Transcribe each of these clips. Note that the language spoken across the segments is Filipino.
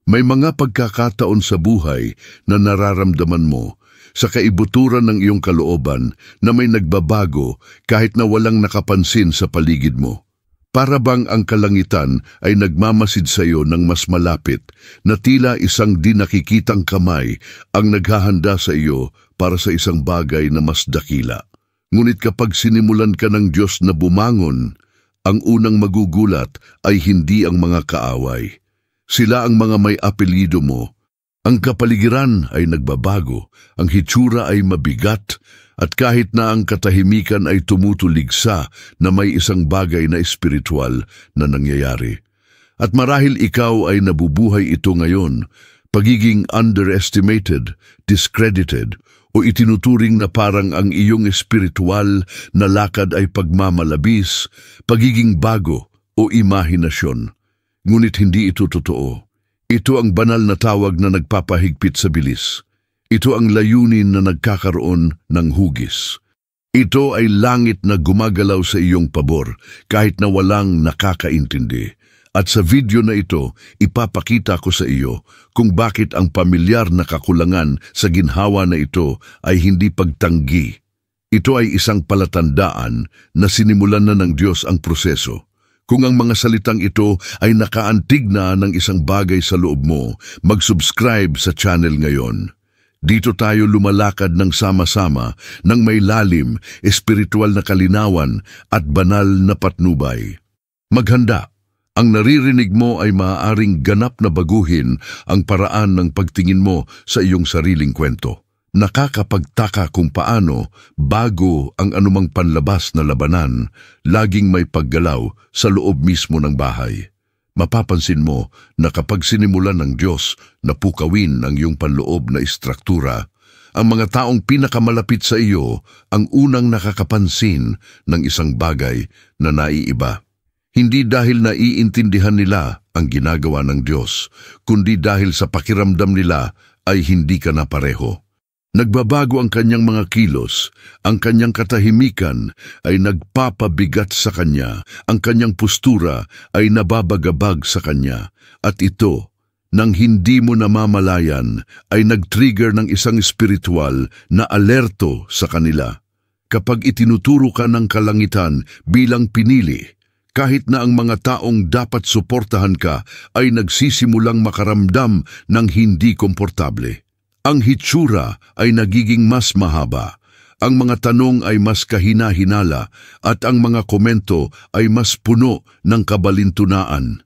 May mga pagkakataon sa buhay na nararamdaman mo sa kaibuturan ng iyong kalooban na may nagbabago kahit na walang nakapansin sa paligid mo. Para bang ang kalangitan ay nagmamasid sa iyo ng mas malapit na tila isang di nakikitang kamay ang naghahanda sa iyo para sa isang bagay na mas dakila. Ngunit kapag sinimulan ka ng Diyos na bumangon, ang unang magugulat ay hindi ang mga kaaway. Sila ang mga may apelyido mo. Ang kapaligiran ay nagbabago, ang hitsura ay mabigat, at kahit na ang katahimikan ay tumutuligsa na may isang bagay na espiritual na nangyayari. At marahil ikaw ay nabubuhay ito ngayon, pagiging underestimated, discredited, o itinuturing na parang ang iyong espiritual na lakad ay pagmamalabis, pagiging bago o imahinasyon. Ngunit hindi ito totoo. Ito ang banal na tawag na nagpapahigpit sa bilis. Ito ang layunin na nagkakaroon ng hugis. Ito ay langit na gumagalaw sa iyong pabor kahit na walang nakakaintindi. At sa video na ito, ipapakita ko sa iyo kung bakit ang pamilyar na kakulangan sa ginhawa na ito ay hindi pagtanggi. Ito ay isang palatandaan na sinimulan na ng Diyos ang proseso. Kung ang mga salitang ito ay nakaantig na ng isang bagay sa loob mo, mag-subscribe sa channel ngayon. Dito tayo lumalakad ng sama-sama ng may lalim, espiritual na kalinawan at banal na patnubay. Maghanda! Ang naririnig mo ay maaaring ganap na baguhin ang paraan ng pagtingin mo sa iyong sariling kwento. Nakakapagtaka kung paano, bago ang anumang panlabas na labanan, laging may paggalaw sa loob mismo ng bahay. Mapapansin mo na kapag sinimulan ng Diyos na pukawin ang iyong panloob na istruktura, ang mga taong pinakamalapit sa iyo ang unang nakakapansin ng isang bagay na naiiba. Hindi dahil naiintindihan nila ang ginagawa ng Diyos, kundi dahil sa pakiramdam nila ay hindi ka na pareho. Nagbabago ang kanyang mga kilos, ang kanyang katahimikan ay nagpapabigat sa kanya, ang kanyang postura ay nababagabag sa kanya, at ito, nang hindi mo namamalayan, ay nag-trigger ng isang espiritual na alerto sa kanila. Kapag itinuturo ka ng kalangitan bilang pinili, kahit na ang mga taong dapat suportahan ka ay nagsisimulang makaramdam ng hindi komportable. Ang hitsura ay nagiging mas mahaba, ang mga tanong ay mas kahina-hinala at ang mga komento ay mas puno ng kabalintunaan.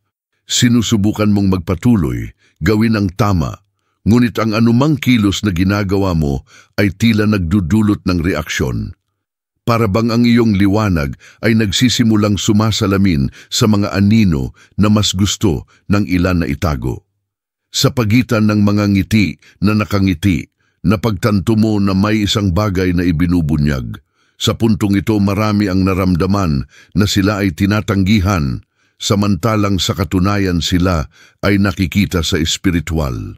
Sinusubukan mong magpatuloy, gawin ang tama, ngunit ang anumang kilos na ginagawa mo ay tila nagdudulot ng reaksyon. Para bang ang iyong liwanag ay nagsisimulang sumasalamin sa mga anino na mas gusto ng ilan na itago. Sa pagitan ng mga ngiti na nakangiti, napagtanto mo na may isang bagay na ibinubunyag. Sa puntong ito marami ang naramdaman na sila ay tinatanggihan, samantalang sa katunayan sila ay nakikita sa espiritual.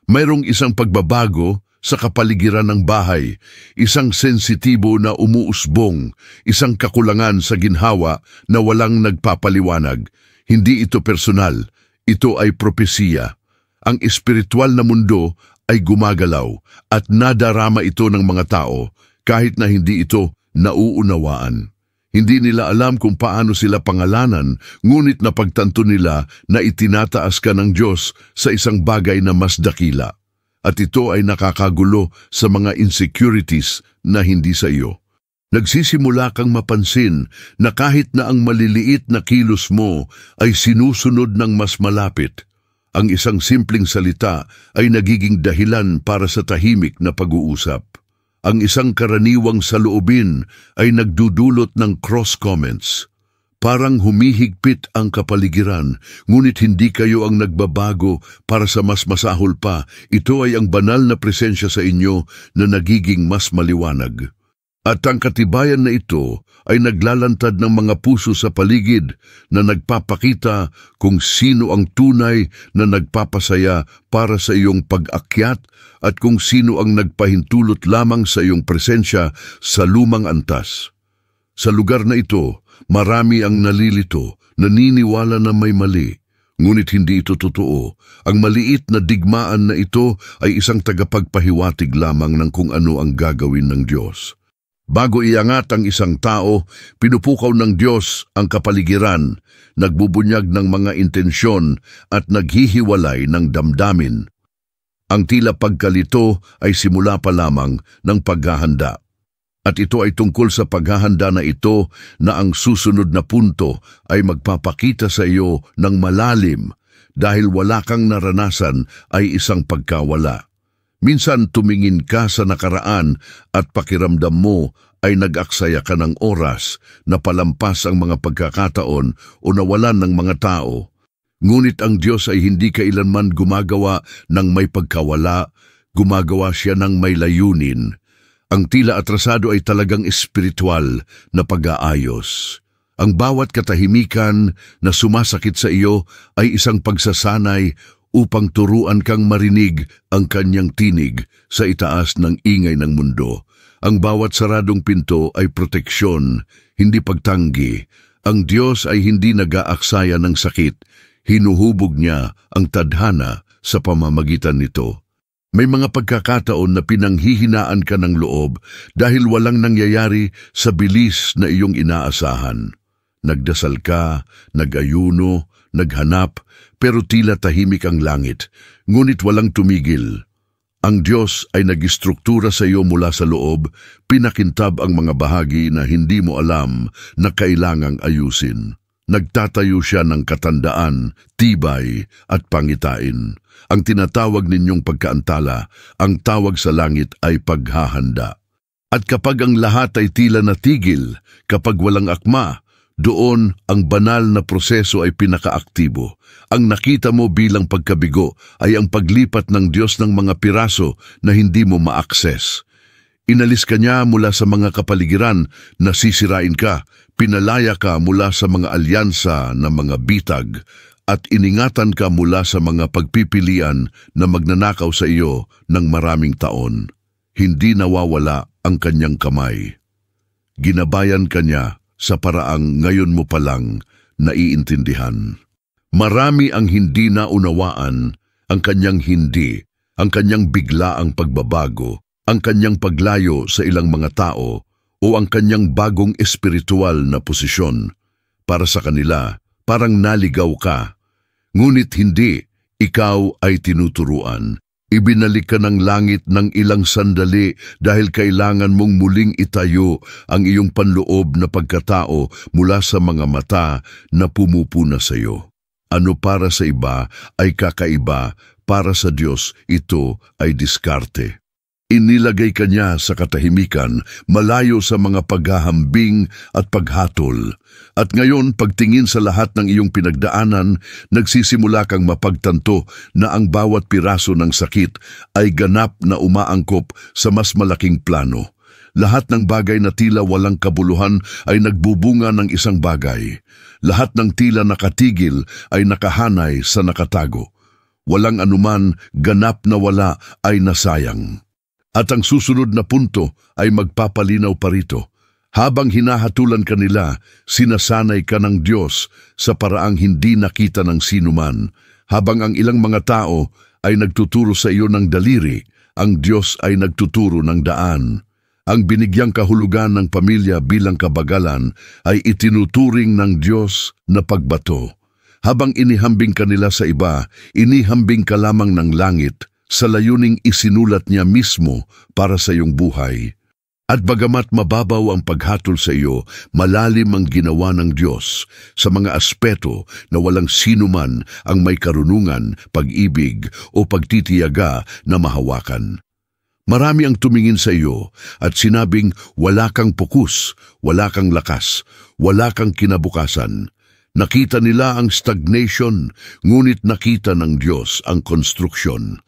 Mayroong isang pagbabago sa kapaligiran ng bahay, isang sensitibo na umuusbong, isang kakulangan sa ginhawa na walang nagpapaliwanag. Hindi ito personal, ito ay propesiya. Ang espiritual na mundo ay gumagalaw at nadarama ito ng mga tao kahit na hindi ito nauunawaan. Hindi nila alam kung paano sila pangalanan, ngunit napagtanto nila na itinataas ka ng Diyos sa isang bagay na mas dakila. At ito ay nakakagulo sa mga insecurities na hindi sa iyo. Nagsisimula kang mapansin na kahit na ang maliliit na kilos mo ay sinusunod ng mas malapit, ang isang simpleng salita ay nagiging dahilan para sa tahimik na pag-uusap. Ang isang karaniwang saloobin ay nagdudulot ng cross-comments. Parang humihigpit ang kapaligiran, ngunit hindi kayo ang nagbabago para sa mas masahol pa. Ito ay ang banal na presensya sa inyo na nagiging mas maliwanag. At ang katibayan na ito ay naglalantad ng mga puso sa paligid na nagpapakita kung sino ang tunay na nagpapasaya para sa iyong pag-akyat at kung sino ang nagpahintulot lamang sa iyong presensya sa lumang antas. Sa lugar na ito, marami ang nalilito, naniniwala na may mali. Ngunit hindi ito totoo. Ang maliit na digmaan na ito ay isang tagapagpahiwatig lamang ng kung ano ang gagawin ng Diyos. Bago iangat ang isang tao, pinupukaw ng Diyos ang kapaligiran, nagbubunyag ng mga intensyon at naghihiwalay ng damdamin. Ang tila pagkalito ay simula pa lamang ng paghahanda. At ito ay tungkol sa paghahanda na ito na ang susunod na punto ay magpapakita sa iyo ng malalim dahil wala kang naranasan ay isang pagkawala. Minsan tumingin ka sa nakaraan at pakiramdam mo ay nag-aksaya ka ng oras na palampas ang mga pagkakataon o nawalan ng mga tao. Ngunit ang Diyos ay hindi kailanman gumagawa ng may pagkawala, gumagawa siya ng may layunin. Ang tila atrasado ay talagang espiritual na pag-aayos. Ang bawat katahimikan na sumasakit sa iyo ay isang pagsasanay upang turuan kang marinig ang kanyang tinig sa itaas ng ingay ng mundo. Ang bawat saradong pinto ay proteksyon, hindi pagtanggi. Ang Diyos ay hindi nag-aaksaya ng sakit, hinuhubog niya ang tadhana sa pamamagitan nito. May mga pagkakataon na pinanghihinaan ka ng loob dahil walang nangyayari sa bilis na iyong inaasahan. Nagdasal ka, nag-ayuno, naghanap, pero tila tahimik ang langit, ngunit walang tumigil. Ang Diyos ay nag-istruktura sa iyo mula sa loob, pinakintab ang mga bahagi na hindi mo alam na kailangang ayusin. Nagtatayo siya ng katandaan, tibay at pangitain. Ang tinatawag ninyong pagkaantala, ang tawag sa langit ay paghahanda. At kapag ang lahat ay tila natigil, kapag walang akma, doon ang banal na proseso ay pinakaaktibo. Ang nakita mo bilang pagkabigo ay ang paglipat ng Diyos ng mga piraso na hindi mo ma-access. Inalis ka niya mula sa mga kapaligiran na sisirain ka, pinalaya ka mula sa mga alyansa na mga bitag, at iningatan ka mula sa mga pagpipilian na magnanakaw sa iyo ng maraming taon. Hindi nawawala ang kanyang kamay. Ginabayan ka niya sa paraang ngayon mo palang naiintindihan. Marami ang hindi naunawaan, ang kanyang hindi, ang kanyang biglaang pagbabago, ang kanyang paglayo sa ilang mga tao, o ang kanyang bagong espiritual na posisyon. Para sa kanila, parang naligaw ka. Ngunit hindi, ikaw ay tinuturuan. Ibinalik ka ng langit ng ilang sandali dahil kailangan mong muling itayo ang iyong panloob na pagkatao mula sa mga mata na pumupuna sa iyo. Ano para sa iba ay kakaiba, para sa Diyos ito ay diskarte. Inilagay ka niya sa katahimikan, malayo sa mga paghahambing at paghatol. At ngayon, pagtingin sa lahat ng iyong pinagdaanan, nagsisimula kang mapagtanto na ang bawat piraso ng sakit ay ganap na umaangkop sa mas malaking plano. Lahat ng bagay na tila walang kabuluhan ay nagbubunga ng isang bagay. Lahat ng tila nakatigil ay nakahanay sa nakatago. Walang anuman ganap na wala ay nasayang. At ang susunod na punto ay magpapalinaw pa rito. Habang hinahatulan ka nila, sinasanay ka ng Diyos sa paraang hindi nakita ng sinuman. Habang ang ilang mga tao ay nagtuturo sa iyo ng daliri, ang Diyos ay nagtuturo ng daan. Ang binigyang kahulugan ng pamilya bilang kabagalan ay itinuturing ng Diyos na pagbato. Habang inihambing ka nila sa iba, inihambing ka lamang ng langit, sa layuning isinulat niya mismo para sa iyong buhay. At bagamat mababaw ang paghatol sa iyo, malalim ang ginawa ng Diyos sa mga aspeto na walang sinuman ang may karunungan, pag-ibig o pagtitiyaga na mahawakan. Marami ang tumingin sa iyo at sinabing wala kang pukus, wala kang lakas, wala kang kinabukasan. Nakita nila ang stagnation, ngunit nakita ng Diyos ang konstruksyon.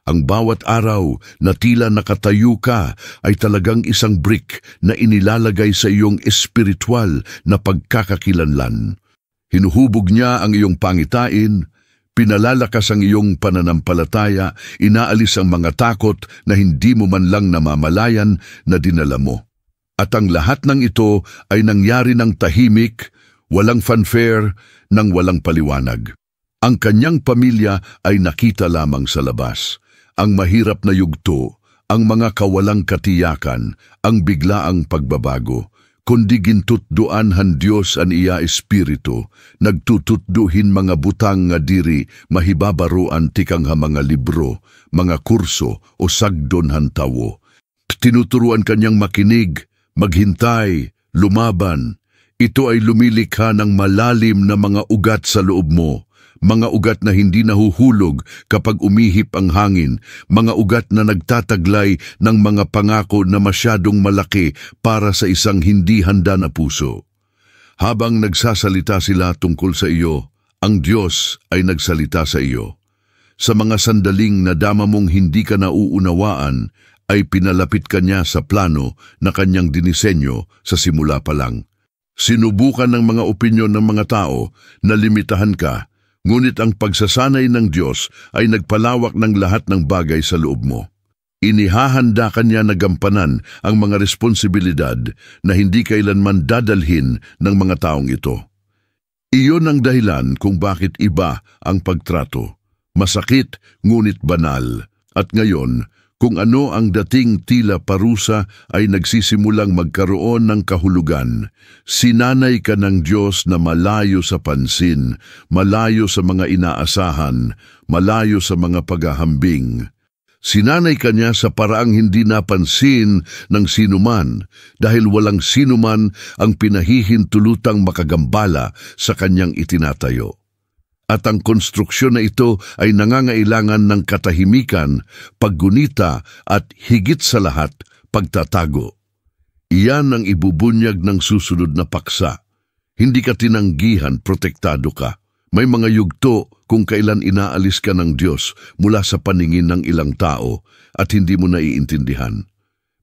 Ang bawat araw na tila nakatayo ka ay talagang isang brick na inilalagay sa iyong espiritual na pagkakakilanlan. Hinuhubog niya ang iyong pangitain, pinalalakas ang iyong pananampalataya, inaalis ang mga takot na hindi mo man lang namamalayan na dinala mo. At ang lahat ng ito ay nangyari ng tahimik, walang fanfare, nang walang paliwanag. Ang kanyang pamilya ay nakita lamang sa labas. Ang mahirap na yugto, ang mga kawalang katiyakan, ang biglaang pagbabago, kundi gintutduan han Dios an iya espiritu, nagtututduhin mga butang nga diri, mahibabaruan tikang ha mga libro, mga kurso o sagdon han tawo. Tinuturuan kanyang makinig, maghintay, lumaban. Ito ay lumilikha ng malalim na mga ugat sa loob mo. Mga ugat na hindi nahuhulog kapag umihip ang hangin, mga ugat na nagtataglay ng mga pangako na masyadong malaki para sa isang hindi handa na puso. Habang nagsasalita sila tungkol sa iyo, ang Diyos ay nagsalita sa iyo. Sa mga sandaling nadama mong hindi ka nauunawaan, ay pinalapit ka niya sa plano na kanyang dinisenyo sa simula pa lang. Sinubukan ng mga opinyon ng mga tao na limitahan ka, ngunit ang pagsasanay ng Diyos ay nagpalawak ng lahat ng bagay sa loob mo. Inihahanda kanya na gampanan ang mga responsibilidad na hindi kailanman dadalhin ng mga taong ito. Iyon ang dahilan kung bakit iba ang pagtrato. Masakit ngunit banal. At ngayon, kung ano ang dating tila parusa ay nagsisimulang magkaroon ng kahulugan. Sinanay ka ng Diyos na malayo sa pansin, malayo sa mga inaasahan, malayo sa mga paghahambing. Sinanay ka niya sa paraang hindi napansin ng sinuman dahil walang sinuman ang pinahihintulutang makagambala sa kanyang itinatayo. At ang konstruksyon na ito ay nangangailangan ng katahimikan, paggunita at higit sa lahat, pagtatago. Iyan ang ibubunyag ng susunod na paksa. Hindi ka tinanggihan, protektado ka. May mga yugto kung kailan inaalis ka ng Diyos mula sa paningin ng ilang tao at hindi mo naiintindihan.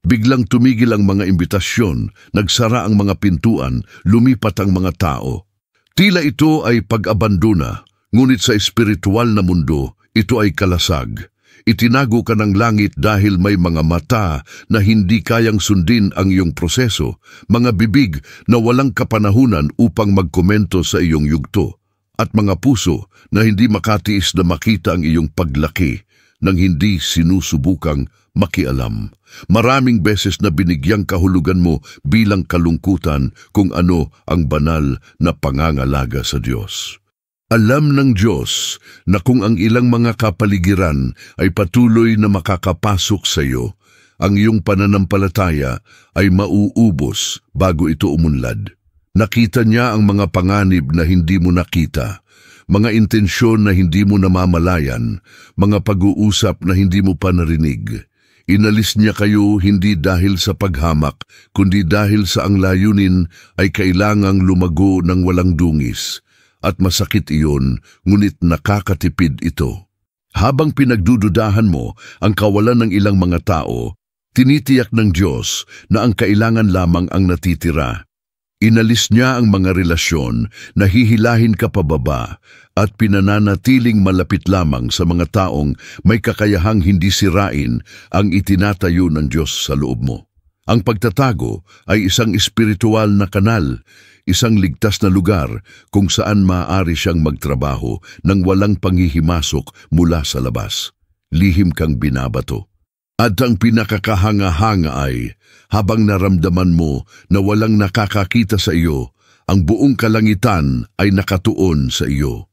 Biglang tumigil ang mga imbitasyon, nagsara ang mga pintuan, lumipat ang mga tao. Tila ito ay pag-abandona. Ngunit sa espiritual na mundo, ito ay kalasag. Itinago ka ng langit dahil may mga mata na hindi kayang sundin ang iyong proseso, mga bibig na walang kapanahunan upang magkomento sa iyong yugto, at mga puso na hindi makatiis na makita ang iyong paglaki nang hindi sinusubukang makialam. Maraming beses na binigyang kahulugan mo bilang kalungkutan kung ano ang banal na pangangalaga sa Diyos. Alam ng Diyos na kung ang ilang mga kapaligiran ay patuloy na makakapasok sa iyo, ang iyong pananampalataya ay mauubos bago ito umunlad. Nakita niya ang mga panganib na hindi mo nakita, mga intensyon na hindi mo namamalayan, mga pag-uusap na hindi mo pa narinig. Inalis niya kayo hindi dahil sa paghamak, kundi dahil sa ang layunin ay kailangang lumago ng walang dungis. At masakit iyon, ngunit nakakatipid ito. Habang pinagdududahan mo ang kawalan ng ilang mga tao, tinitiyak ng Diyos na ang kailangan lamang ang natitira. Inalis niya ang mga relasyon na hihilahin ka pababa at pinananatiling malapit lamang sa mga taong may kakayahang hindi sirain ang itinatayo ng Diyos sa loob mo. Ang pagtatago ay isang espiritual na kanal, isang ligtas na lugar kung saan maaari siyang magtrabaho nang walang panghihimasok mula sa labas. Lihim kang binabato. At ang pinakakahanga-hanga ay, habang naramdaman mo na walang nakakakita sa iyo, ang buong kalangitan ay nakatuon sa iyo.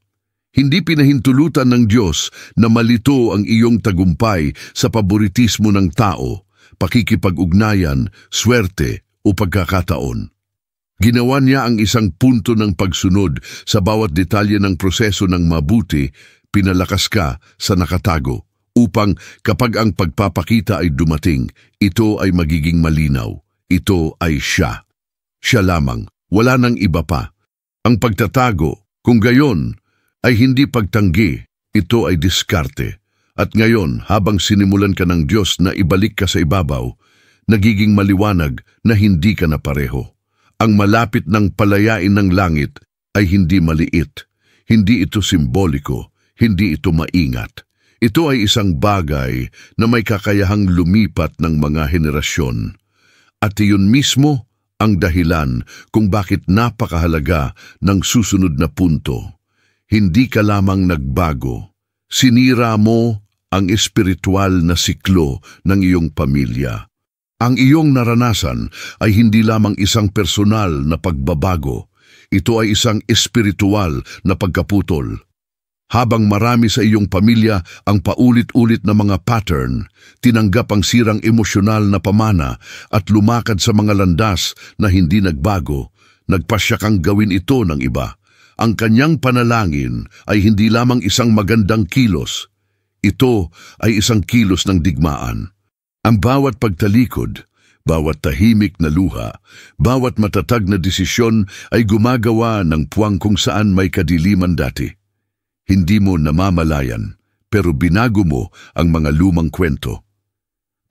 Hindi pinahintulutan ng Diyos na malito ang iyong tagumpay sa paboritismo ng tao, pakikipag-ugnayan, swerte o pagkakataon. Ginawa niya ang isang punto ng pagsunod sa bawat detalye ng proseso ng mabuti, pinalakas ka sa nakatago, upang kapag ang pagpapakita ay dumating, ito ay magiging malinaw. Ito ay siya. Siya lamang, wala nang iba pa. Ang pagtatago, kung gayon, ay hindi pagtanggi, ito ay diskarte. At ngayon, habang sinimulan ka ng Diyos na ibalik ka sa ibabaw, nagiging maliwanag na hindi ka na pareho. Ang malapit ng palayain ng langit ay hindi maliit. Hindi ito simboliko, hindi ito maingat. Ito ay isang bagay na may kakayahang lumipat ng mga henerasyon. At iyon mismo ang dahilan kung bakit napakahalaga ng susunod na punto. Hindi ka lamang nagbago. Sinira mo ang espiritual na siklo ng iyong pamilya. Ang iyong naranasan ay hindi lamang isang personal na pagbabago. Ito ay isang espiritual na pagkaputol. Habang marami sa iyong pamilya ang paulit-ulit na mga pattern, tinanggap ang sirang emosyonal na pamana at lumakad sa mga landas na hindi nagbago, nagpasya kang gawin ito ng iba. Ang kanyang panalangin ay hindi lamang isang magandang kilos. Ito ay isang kilos ng digmaan. Ang bawat pagtalikod, bawat tahimik na luha, bawat matatag na desisyon ay gumagawa ng puwang kung saan may kadiliman dati. Hindi mo namamalayan, pero binago mo ang mga lumang kwento.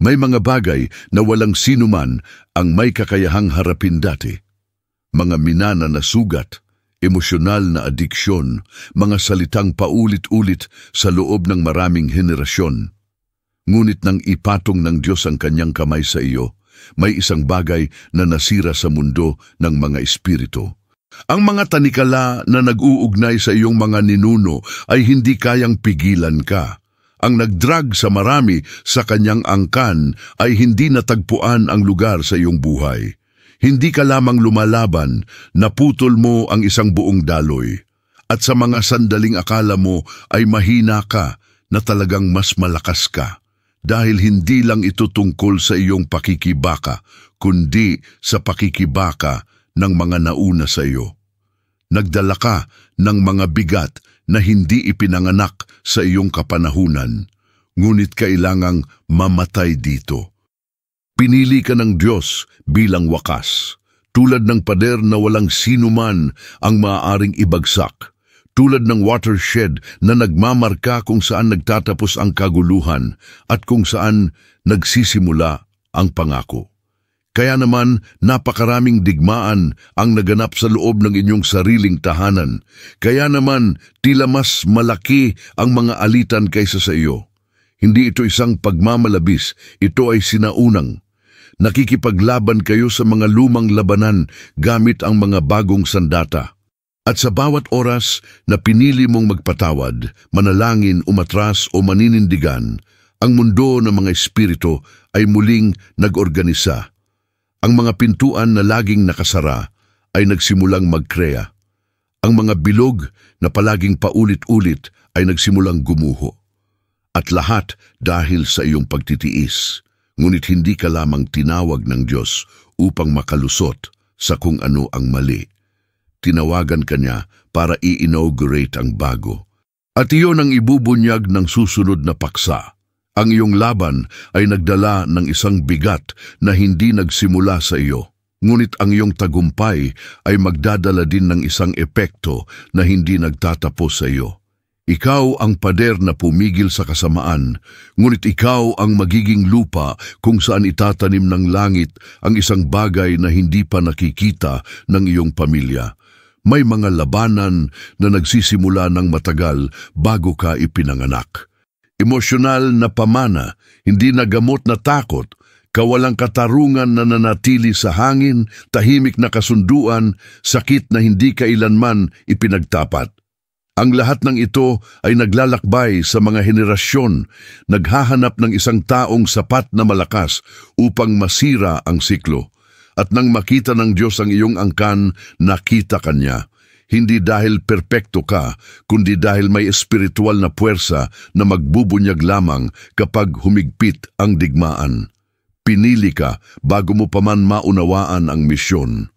May mga bagay na walang sinuman ang may kakayahang harapin dati. Mga minana na sugat, emosyonal na adiksyon, mga salitang paulit-ulit sa loob ng maraming henerasyon. Ngunit nang ipatong ng Diyos ang kanyang kamay sa iyo, may isang bagay na nasira sa mundo ng mga espiritu. Ang mga tanikala na nag-uugnay sa iyong mga ninuno ay hindi kayang pigilan ka. Ang nagdrag sa marami sa kanyang angkan ay hindi natagpuan ang lugar sa iyong buhay. Hindi ka lamang lumalaban, naputol mo ang isang buong daloy. At sa mga sandaling akala mo ay mahina ka na talagang mas malakas ka. Dahil hindi lang ito tungkol sa iyong pakikibaka, kundi sa pakikibaka ng mga nauna sa iyo. Nagdala ka ng mga bigat na hindi ipinanganak sa iyong kapanahunan, ngunit kailangang mamatay dito. Pinili ka ng Diyos bilang wakas, tulad ng pader na walang sinuman ang maaaring ibagsak, tulad ng watershed na nagmamarka kung saan nagtatapos ang kaguluhan at kung saan nagsisimula ang pangako. Kaya naman, napakaraming digmaan ang naganap sa loob ng inyong sariling tahanan. Kaya naman, tila mas malaki ang mga alitan kaysa sa iyo. Hindi ito isang pagmamalabis, ito ay sinaunang. Nakikipaglaban kayo sa mga lumang labanan gamit ang mga bagong sandata. At sa bawat oras na pinili mong magpatawad, manalangin, umatras o maninindigan, ang mundo ng mga espiritu ay muling nag-organisa. Ang mga pintuan na laging nakasara ay nagsimulang magkreya. Ang mga bilog na palaging paulit-ulit ay nagsimulang gumuho. At lahat dahil sa iyong pagtitiis. Ngunit hindi ka lamang tinawag ng Diyos upang makalusot sa kung ano ang mali. Tinawagan ka niya para i-inaugurate ang bago. At iyon ang ibubunyag ng susunod na paksa. Ang iyong laban ay nagdala ng isang bigat na hindi nagsimula sa iyo. Ngunit ang iyong tagumpay ay magdadala din ng isang epekto na hindi nagtatapos sa iyo. Ikaw ang pader na pumigil sa kasamaan, ngunit ikaw ang magiging lupa kung saan itatanim ng langit ang isang bagay na hindi pa nakikita ng iyong pamilya. May mga labanan na nagsisimula ng matagal bago ka ipinanganak. Emosyonal na pamana, hindi nagamot na takot, kawalang katarungan na nanatili sa hangin, tahimik na kasunduan, sakit na hindi kailanman ipinagtapat. Ang lahat ng ito ay naglalakbay sa mga henerasyon, naghahanap ng isang taong sapat na malakas upang masira ang siklo. At nang makita ng Diyos ang iyong angkan, nakita ka niya. Hindi dahil perpekto ka, kundi dahil may espiritual na puwersa na magbubunyag lamang kapag humigpit ang digmaan. Pinili ka bago mo pa man maunawaan ang misyon.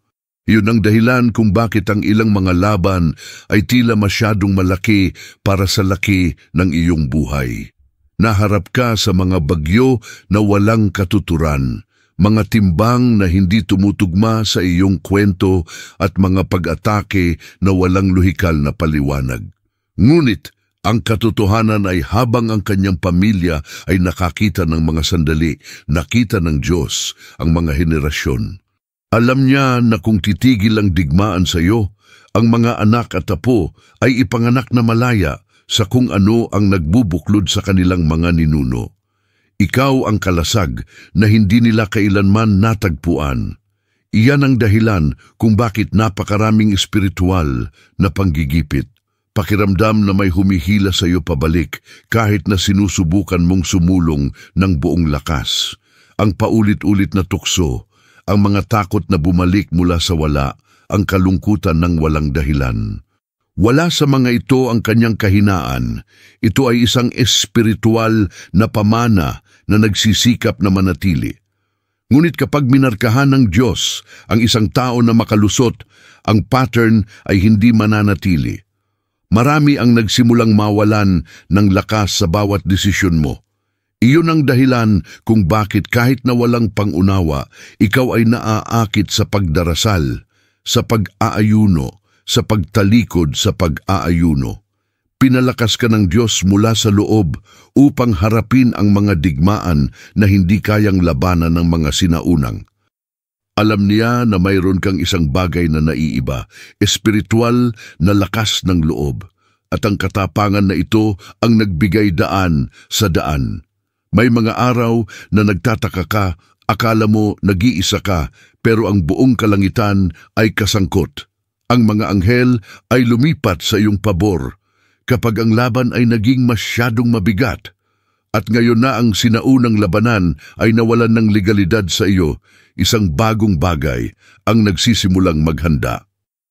Yun ang dahilan kung bakit ang ilang mga laban ay tila masyadong malaki para sa laki ng iyong buhay. Naharap ka sa mga bagyo na walang katuturan, mga timbang na hindi tumutugma sa iyong kwento at mga pag-atake na walang lohikal na paliwanag. Ngunit ang katotohanan ay habang ang kanyang pamilya ay nakakita ng mga sandali, nakita ng Diyos ang mga henerasyon. Alam niya na kung titigil ang digmaan sa iyo, ang mga anak at apo ay ipanganak na malaya sa kung ano ang nagbubuklod sa kanilang mga ninuno. Ikaw ang kalasag na hindi nila kailanman natagpuan. Iyan ang dahilan kung bakit napakaraming espiritual na panggigipit, Pakiramdam na may humihila sa iyo pabalik kahit na sinusubukan mong sumulong ng buong lakas. Ang paulit-ulit na tukso, ang mga takot na bumalik mula sa wala, ang kalungkutan ng walang dahilan. Wala sa mga ito ang kanyang kahinaan. Ito ay isang espiritual na pamana na nagsisikap na manatili. Ngunit kapag minarkahan ng Diyos ang isang tao na makalusot, ang pattern ay hindi mananatili. Marami ang nagsimulang mawalan ng lakas sa bawat desisyon mo. Iyon ang dahilan kung bakit kahit na walang pangunawa, ikaw ay naaakit sa pagdarasal, sa pag-aayuno, sa pagtalikod sa pag-aayuno. Pinalakas ka ng Diyos mula sa loob upang harapin ang mga digmaan na hindi kayang labanan ng mga sinaunang. Alam niya na mayroon kang isang bagay na naiiba, espiritual na lakas ng loob, at ang katapangan na ito ang nagbigay daan sa daan. May mga araw na nagtataka ka, akala mo nag-iisa ka, pero ang buong kalangitan ay kasangkot. Ang mga anghel ay lumipat sa iyong pabor kapag ang laban ay naging masyadong mabigat. At ngayon na ang sinaunang labanan ay nawalan ng legalidad sa iyo, isang bagong bagay ang nagsisimulang maghanda.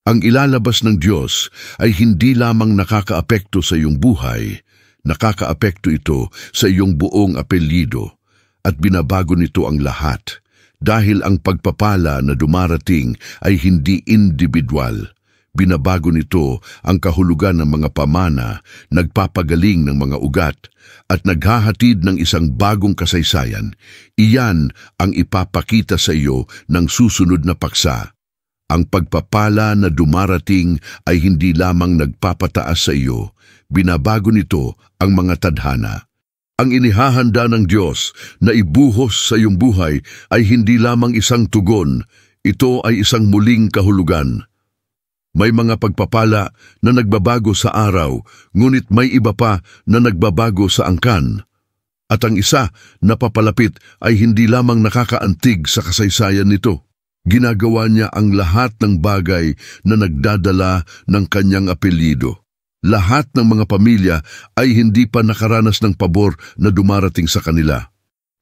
Ang ilalabas ng Diyos ay hindi lamang nakakaapekto sa iyong buhay, nakakaapekto ito sa iyong buong apelyido at binabago nito ang lahat. Dahil ang pagpapala na dumarating ay hindi individual. Binabago nito ang kahulugan ng mga pamana, nagpapagaling ng mga ugat, at naghahatid ng isang bagong kasaysayan. Iyan ang ipapakita sa iyo ng susunod na paksa. Ang pagpapala na dumarating ay hindi lamang nagpapataas sa iyo, binabago nito ang mga tadhana. Ang inihahanda ng Diyos na ibuhos sa iyong buhay ay hindi lamang isang tugon, ito ay isang muling kahulugan. May mga pagpapala na nagbabago sa araw, ngunit may iba pa na nagbabago sa angkan. At ang isa na papalapit ay hindi lamang nakakaantig sa kasaysayan nito. Ginagawa niya ang lahat ng bagay na nagdadala ng kanyang apelyido. Lahat ng mga pamilya ay hindi pa nakaranas ng pabor na dumarating sa kanila.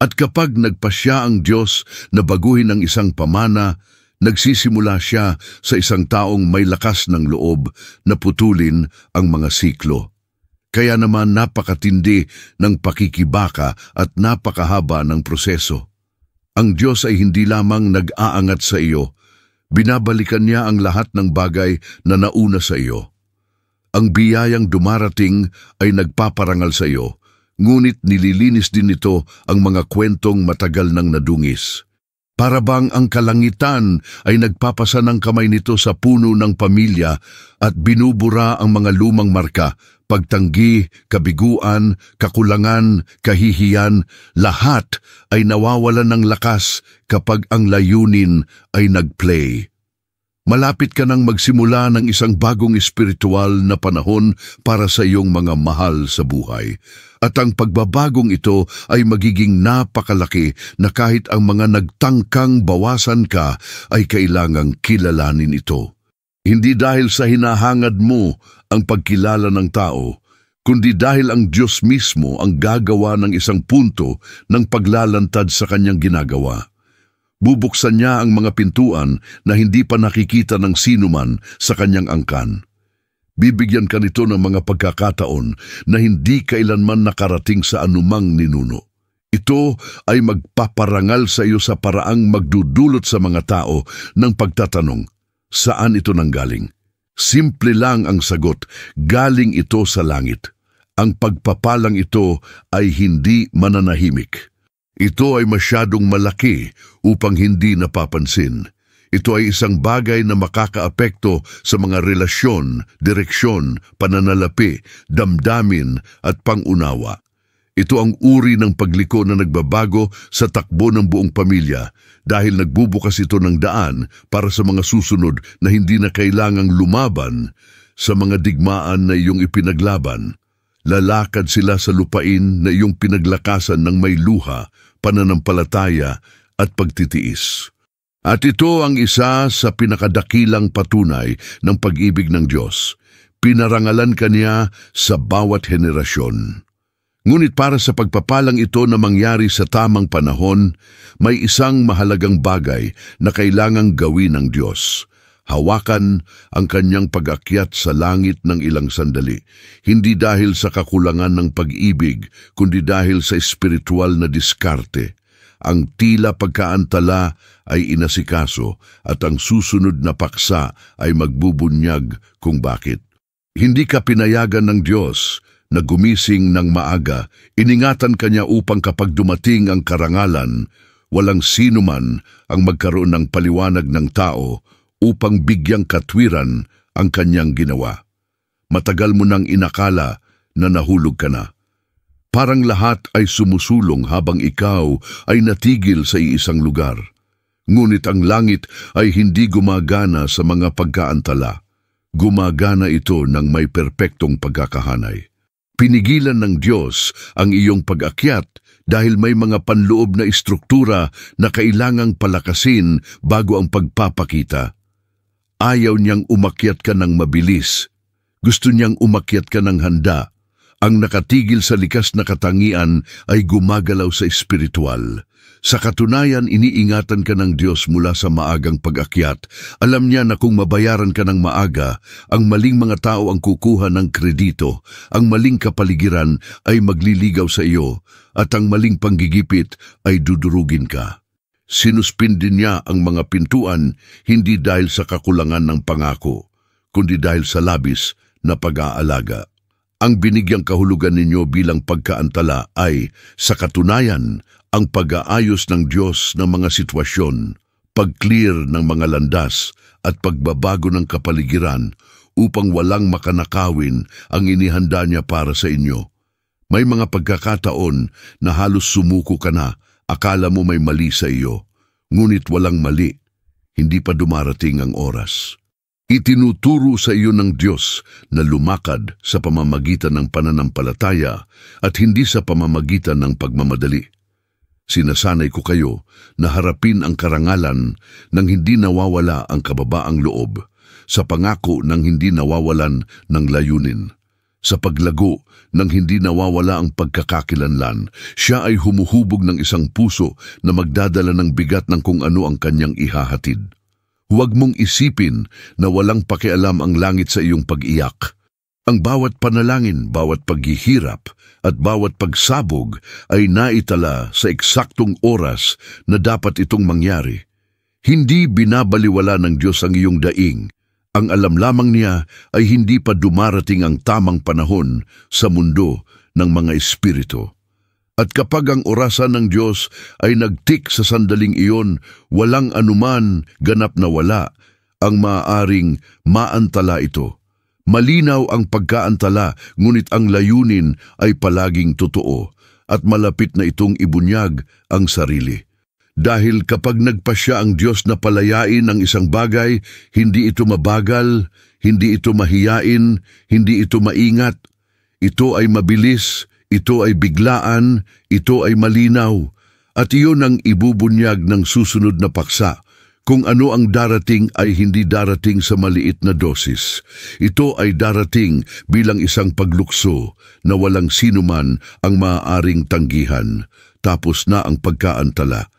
At kapag nagpasya ang Diyos na baguhin ang isang pamana, nagsisimula siya sa isang taong may lakas ng loob na putulin ang mga siklo. Kaya naman napakatindi ng pakikibaka at napakahaba ng proseso. Ang Diyos ay hindi lamang nag-aangat sa iyo, binabalikan niya ang lahat ng bagay na nauna sa iyo. Ang biyayang dumarating ay nagpaparangal sa iyo, ngunit nililinis din nito ang mga kwentong matagal nang nadungis. Para bang ang kalangitan ay nagpapasa ng kamay nito sa puno ng pamilya at binubura ang mga lumang marka, pagtanggi, kabiguan, kakulangan, kahihiyan, lahat ay nawawalan ng lakas kapag ang layunin ay nag-play. Malapit ka nang magsimula ng isang bagong espiritual na panahon para sa iyong mga mahal sa buhay. At ang pagbabagong ito ay magiging napakalaki na kahit ang mga nagtangkang bawasan ka ay kailangang kilalanin ito. Hindi dahil sa hinahangad mo ang pagkilala ng tao, kundi dahil ang Diyos mismo ang gagawa ng isang punto ng paglalantad sa kanyang ginagawa. Bubuksan niya ang mga pintuan na hindi pa nakikita ng sinuman sa kanyang angkan. Bibigyan ka nito ng mga pagkakataon na hindi kailanman nakarating sa anumang ninuno. Ito ay magpaparangal sa iyo sa paraang magdudulot sa mga tao ng pagtatanong, saan ito nanggaling? Simple lang ang sagot, galing ito sa langit. Ang pagpapalang ito ay hindi mananahimik. Ito ay masyadong malaki upang hindi napapansin. Ito ay isang bagay na makakaapekto sa mga relasyon, direksyon, pananalapi, damdamin at pangunawa. Ito ang uri ng pagliko na nagbabago sa takbo ng buong pamilya dahil nagbubukas ito ng daan para sa mga susunod na hindi na kailangang lumaban sa mga digmaan na iyong ipinaglaban. Lalakad sila sa lupain na iyong pinaglakasan ng may luha, pananampalataya at pagtitiis. At ito ang isa sa pinakadakilang patunay ng pag-ibig ng Diyos. Pinarangalan ka niya sa bawat henerasyon. Ngunit para sa pagpapalang ito na mangyari sa tamang panahon, may isang mahalagang bagay na kailangang gawin ng Diyos. Hawakan ang kanyang pag-akyat sa langit ng ilang sandali, hindi dahil sa kakulangan ng pag-ibig, kundi dahil sa espiritual na diskarte. Ang tila pagkaantala ay inasikaso at ang susunod na paksa ay magbubunyag kung bakit. Hindi ka pinayagan ng Diyos na gumising ng maaga, iningatan kanya upang kapag dumating ang karangalan, walang sino man ang magkaroon ng paliwanag ng tao upang bigyang katwiran ang kanyang ginawa. Matagal mo nang inakala na nahulog ka na. Parang lahat ay sumusulong habang ikaw ay natigil sa iisang lugar. Ngunit ang langit ay hindi gumagana sa mga pagkaantala. Gumagana ito ng may perpektong pagkakahanay. Pinigilan ng Diyos ang iyong pag-akyat dahil may mga panloob na istruktura na kailangang palakasin bago ang pagpapakita. Ayaw niyang umakyat ka ng mabilis. Gusto niyang umakyat ka ng handa. Ang nakatigil sa likas na katangian ay gumagalaw sa espiritual. Sa katunayan, iniingatan ka ng Diyos mula sa maagang pag-akyat. Alam niya na kung mabayaran ka ng maaga, ang maling mga tao ang kukuha ng kredito, ang maling kapaligiran ay magliligaw sa iyo, at ang maling panggigipit ay dudurugin ka. Sinuspindi niya ang mga pintuan hindi dahil sa kakulangan ng pangako, kundi dahil sa labis na pag-aalaga. Ang binigyang kahulugan ninyo bilang pagkaantala ay, sa katunayan, ang pag-aayos ng Diyos ng mga sitwasyon, pag-clear ng mga landas at pagbabago ng kapaligiran upang walang makanakawin ang inihanda niya para sa inyo. May mga pagkakataon na halos sumuko ka na, akala mo may mali sa iyo, ngunit walang mali, hindi pa dumarating ang oras. Itinuturo sa iyo ng Diyos na lumakad sa pamamagitan ng pananampalataya at hindi sa pamamagitan ng pagmamadali. Sinasanay ko kayo na harapin ang karangalan nang hindi nawawala ang kababaang loob, sa pangako nang hindi nawawalan ng layunin, sa paglago nang hindi nawawala ang pagkakakilanlan. Siya ay humuhubog ng isang puso na magdadala ng bigat ng kung ano ang kanyang ihahatid. Huwag mong isipin na walang pakialam ang langit sa iyong pag-iyak. Ang bawat panalangin, bawat paghihirap, at bawat pagsabog ay naitala sa eksaktong oras na dapat itong mangyari. Hindi binabaliwala ng Diyos ang iyong daing. Ang alam lamang niya ay hindi pa dumarating ang tamang panahon sa mundo ng mga espiritu. At kapag ang orasan ng Diyos ay nagtik sa sandaling iyon, walang anuman ganap na wala ang maaaring maantala ito. Malinaw ang pagkaantala, ngunit ang layunin ay palaging totoo at malapit na itong ibunyag ang sarili. Dahil kapag nagpasya ang Diyos na palayain ang isang bagay, hindi ito mabagal, hindi ito mahiyain, hindi ito maingat. Ito ay mabilis, ito ay biglaan, ito ay malinaw, at iyon ang ibubunyag ng susunod na paksa. Kung ano ang darating ay hindi darating sa maliit na dosis. Ito ay darating bilang isang paglukso na walang sinuman ang maaaring tanggihan. Tapos na ang pagkaantala.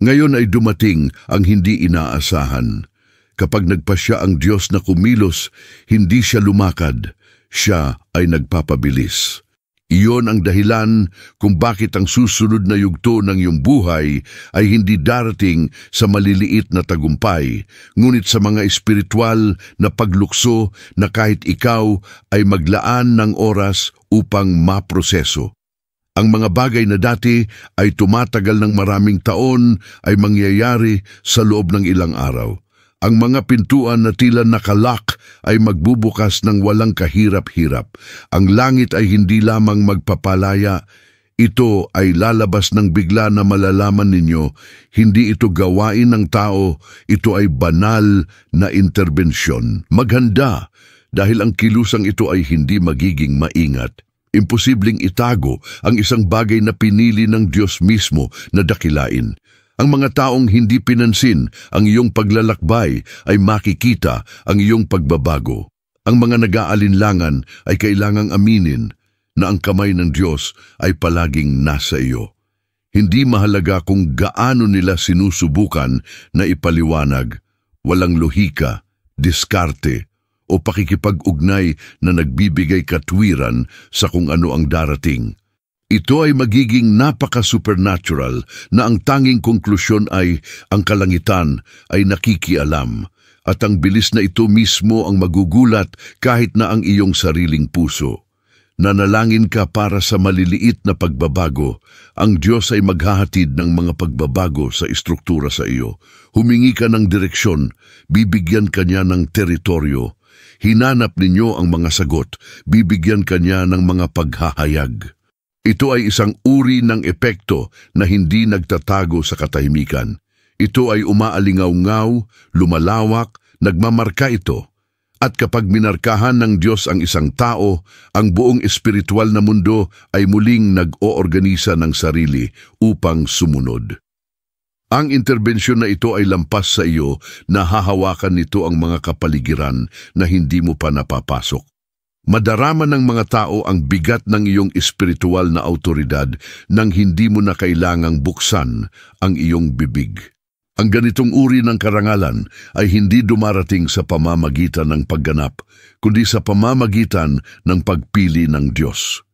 Ngayon ay dumating ang hindi inaasahan. Kapag nagpasya ang Diyos na kumilos, hindi siya lumakad, siya ay nagpapabilis. Iyon ang dahilan kung bakit ang susunod na yugto ng iyong buhay ay hindi darating sa maliliit na tagumpay, ngunit sa mga espiritual na paglukso na kahit ikaw ay maglaan ng oras upang maproseso. Ang mga bagay na dati ay tumatagal ng maraming taon ay mangyayari sa loob ng ilang araw. Ang mga pintuan na tila nakalak ay magbubukas ng walang kahirap-hirap. Ang langit ay hindi lamang magpapalaya, ito ay lalabas ng bigla na malalaman ninyo, hindi ito gawain ng tao, ito ay banal na interbensyon. Maghanda, dahil ang kilusang ito ay hindi magiging maingat. Imposibleng itago ang isang bagay na pinili ng Diyos mismo na dakilain. Ang mga taong hindi pinansin ang iyong paglalakbay ay makikita ang iyong pagbabago. Ang mga nag-aalinlangan ay kailangang aminin na ang kamay ng Diyos ay palaging nasa iyo. Hindi mahalaga kung gaano nila sinusubukan na ipaliwanag, walang lohika, diskarte, o pakikipag-ugnay na nagbibigay katwiran sa kung ano ang darating. Ito ay magiging napaka-supernatural na ang tanging konklusyon ay ang kalangitan ay nakikialam at ang bilis na ito mismo ang magugulat kahit na ang iyong sariling puso. Nanalangin ka para sa maliliit na pagbabago. Ang Diyos ay maghahatid ng mga pagbabago sa istruktura sa iyo. Humingi ka ng direksyon, bibigyan ka niya ng teritoryo. Hinanap ninyo ang mga sagot, bibigyan ka niya ng mga paghahayag. Ito ay isang uri ng epekto na hindi nagtatago sa katahimikan. Ito ay umaalingaw-ngaw, lumalawak, nagmamarka ito. At kapag minarkahan ng Diyos ang isang tao, ang buong espiritual na mundo ay muling nag-oorganisa ng sarili upang sumunod. Ang interbensyon na ito ay lampas sa iyo na hahawakan nito ang mga kapaligiran na hindi mo pa napapasok. Madarama ng mga tao ang bigat ng iyong espiritual na autoridad nang hindi mo na kailangang buksan ang iyong bibig. Ang ganitong uri ng karangalan ay hindi dumarating sa pamamagitan ng pagganap, kundi sa pamamagitan ng pagpili ng Diyos.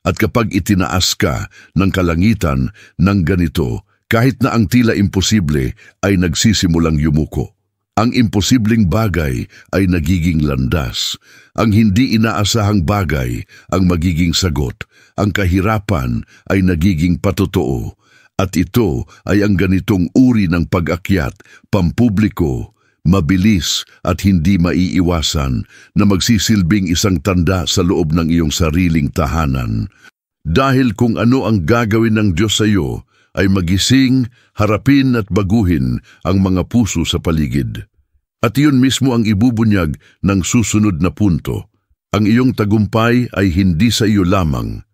At kapag itinaas ka ng kalangitan ng ganito, kahit na ang tila imposible ay nagsisimulang yumuko. Ang imposibleng bagay ay nagiging landas. Ang hindi inaasahang bagay ang magiging sagot. Ang kahirapan ay nagiging patotoo. At ito ay ang ganitong uri ng pag-akyat, pampubliko, mabilis at hindi maiiwasan na magsisilbing isang tanda sa loob ng iyong sariling tahanan. Dahil kung ano ang gagawin ng Diyos sa iyo, ay magising, harapin at baguhin ang mga puso sa paligid. At iyon mismo ang ibubunyag ng susunod na punto. Ang iyong tagumpay ay hindi sa iyo lamang.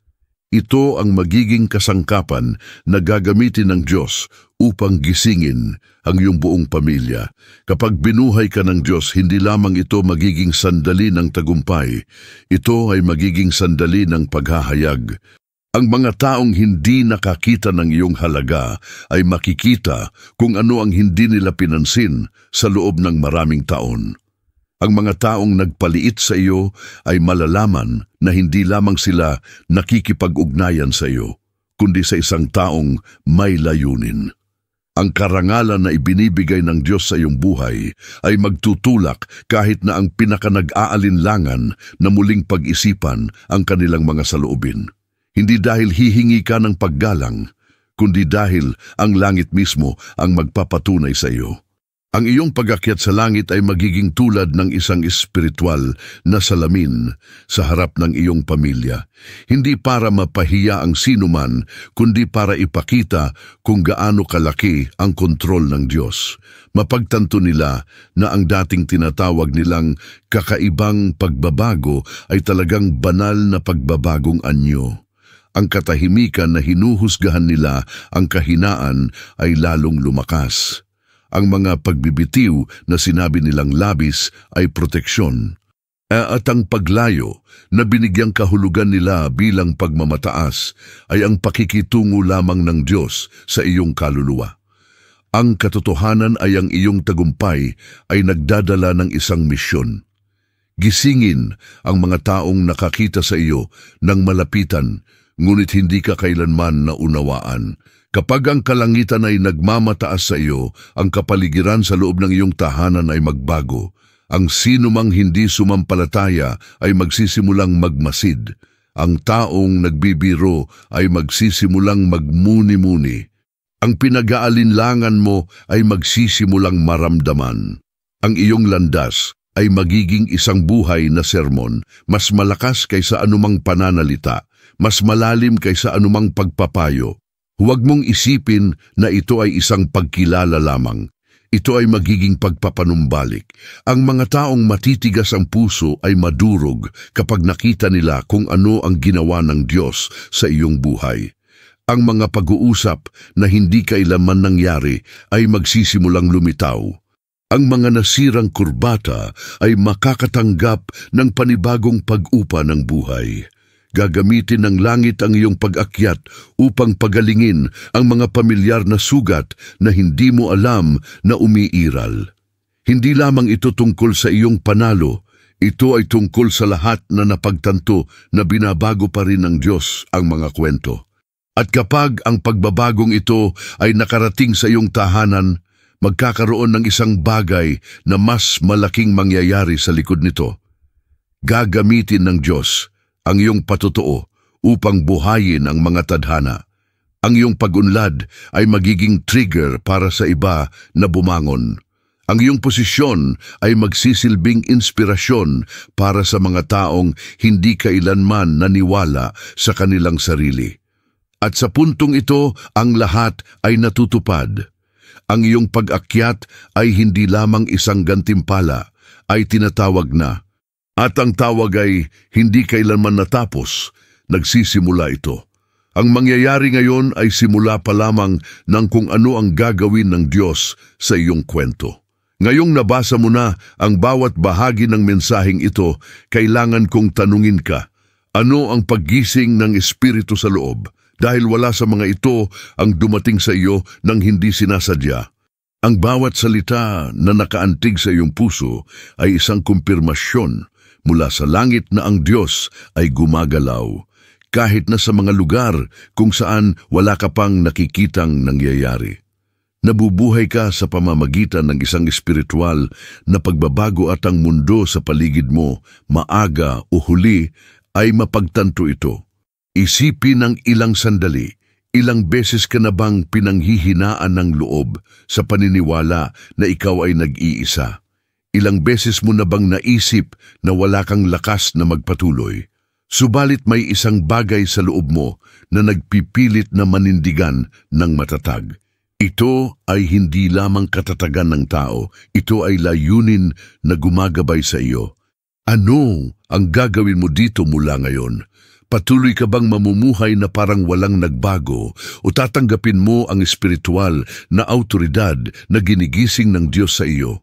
Ito ang magiging kasangkapan na gagamitin ng Diyos upang gisingin ang iyong buong pamilya. Kapag binuhay ka ng Diyos, hindi lamang ito magiging sandali ng tagumpay. Ito ay magiging sandali ng paghahayag. Ang mga taong hindi nakakita ng iyong halaga ay makikita kung ano ang hindi nila pinansin sa loob ng maraming taon. Ang mga taong nagpaliit sa iyo ay malalaman na hindi lamang sila nakikipag-ugnayan sa iyo, kundi sa isang taong may layunin. Ang karangalan na ibinibigay ng Diyos sa iyong buhay ay magtutulak kahit na ang pinakanag-aalinlangan na muling pag-isipan ang kanilang mga saloobin. Hindi dahil hihingi ka ng paggalang, kundi dahil ang langit mismo ang magpapatunay sa iyo. Ang iyong pag-akyat sa langit ay magiging tulad ng isang espiritual na salamin sa harap ng iyong pamilya. Hindi para mapahiya ang sinuman, kundi para ipakita kung gaano kalaki ang kontrol ng Diyos. Mapagtanto nila na ang dating tinatawag nilang kakaibang pagbabago ay talagang banal na pagbabagong anyo. Ang katahimikan na hinuhusgahan nila ang kahinaan ay lalong lumakas. Ang mga pagbibitiw na sinabi nilang labis ay proteksyon. At ang paglayo na binigyang kahulugan nila bilang pagmamataas ay ang pakikitungo lamang ng Diyos sa iyong kaluluwa. Ang katotohanan ay ang iyong tagumpay ay nagdadala ng isang misyon. Gisingin ang mga taong nakakita sa iyo ng malapitan, ngunit hindi ka kailanman naunawaan. Kapag ang kalangitan ay nagmamataas sa iyo, ang kapaligiran sa loob ng iyong tahanan ay magbago. Ang sinumang hindi sumampalataya ay magsisimulang magmasid. Ang taong nagbibiro ay magsisimulang magmuni-muni. Ang pinag-aalinlangan mo ay magsisimulang maramdaman. Ang iyong landas ay magiging isang buhay na sermon, mas malakas kaysa anumang pananalita, mas malalim kaysa anumang pagpapayo. Huwag mong isipin na ito ay isang pagkilala lamang. Ito ay magiging pagpapanumbalik. Ang mga taong matitigas ang puso ay madurog kapag nakita nila kung ano ang ginawa ng Diyos sa iyong buhay. Ang mga pag-uusap na hindi kailanman nangyari ay magsisimulang lumitaw. Ang mga nasirang kurbata ay makakatanggap ng panibagong pag-upa ng buhay. Gagamitin ng langit ang iyong pag-akyat upang pagalingin ang mga pamilyar na sugat na hindi mo alam na umiiral. Hindi lamang ito tungkol sa iyong panalo, ito ay tungkol sa lahat na napagtanto na binabago pa rin ng Diyos ang mga kwento. At kapag ang pagbabagong ito ay nakarating sa iyong tahanan, magkakaroon ng isang bagay na mas malaking mangyayari sa likod nito. Gagamitin ng Diyos ang iyong patotoo upang buhayin ang mga tadhana. Ang iyong pag-unlad ay magiging trigger para sa iba na bumangon. Ang iyong posisyon ay magsisilbing inspirasyon para sa mga taong hindi kailanman naniwala sa kanilang sarili. At sa puntong ito, ang lahat ay natutupad. Ang iyong pag-akyat ay hindi lamang isang gantimpala, ay tinatawag na. At ang tawag ay hindi kailanman natapos, nagsisimula ito. Ang mangyayari ngayon ay simula pa lamang ng kung ano ang gagawin ng Diyos sa iyong kwento. Ngayong nabasa mo na ang bawat bahagi ng mensaheng ito, kailangan kong tanungin ka, ano ang paggising ng Espiritu sa loob? Dahil wala sa mga ito ang dumating sa iyo nang hindi sinasadya. Ang bawat salita na nakaantig sa iyong puso ay isang kumpirmasyon mula sa langit na ang Diyos ay gumagalaw, kahit na sa mga lugar kung saan wala ka pang nakikitang nangyayari. Nabubuhay ka sa pamamagitan ng isang espiritual na pagbabago at ang mundo sa paligid mo, maaga o huli, ay mapagtanto ito. Isipin ng ilang sandali, ilang beses ka na bang pinanghihinaan ng loob sa paniniwala na ikaw ay nag-iisa? Ilang beses mo na bang naisip na wala kang lakas na magpatuloy? Subalit may isang bagay sa loob mo na nagpipilit na manindigan ng matatag. Ito ay hindi lamang katatagan ng tao, ito ay layunin na gumagabay sa iyo. Ano ang gagawin mo dito mula ngayon? Patuloy ka bang mamumuhay na parang walang nagbago o tatanggapin mo ang espiritual na autoridad na ginigising ng Diyos sa iyo?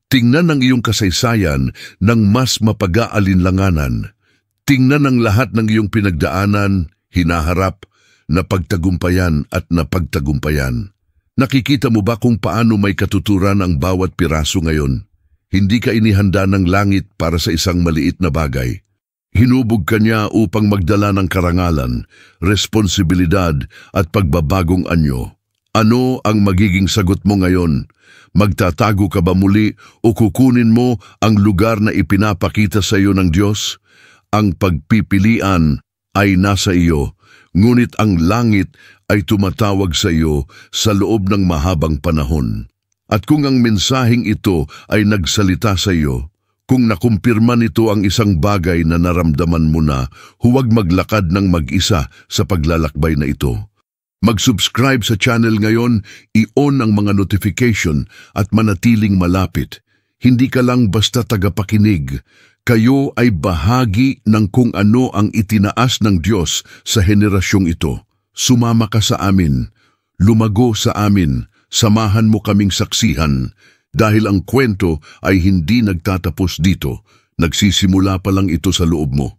Tingnan ang iyong kasaysayan ng mas mapag-aalinlanganan. Tingnan ang lahat ng iyong pinagdaanan, hinaharap, napagtagumpayan at napagtagumpayan. Nakikita mo ba kung paano may katuturan ang bawat piraso ngayon? Hindi ka inihanda ng langit para sa isang maliit na bagay. Hinubog ka niya upang magdala ng karangalan, responsibilidad at pagbabagong anyo. Ano ang magiging sagot mo ngayon? Magtatago ka ba muli o kukunin mo ang lugar na ipinapakita sa iyo ng Diyos? Ang pagpipilian ay nasa iyo, ngunit ang langit ay tumatawag sa iyo sa loob ng mahabang panahon. At kung ang mensaheng ito ay nagsalita sa iyo, kung nakumpirma nito ang isang bagay na naramdaman mo na, huwag maglakad ng mag-isa sa paglalakbay na ito. Mag-subscribe sa channel ngayon, i-on ang mga notification at manatiling malapit. Hindi ka lang basta tagapakinig. Kayo ay bahagi ng kung ano ang itinaas ng Diyos sa henerasyong ito. Sumama ka sa amin, lumago sa amin, samahan mo kaming saksihan. Dahil ang kwento ay hindi nagtatapos dito, nagsisimula pa lang ito sa loob mo.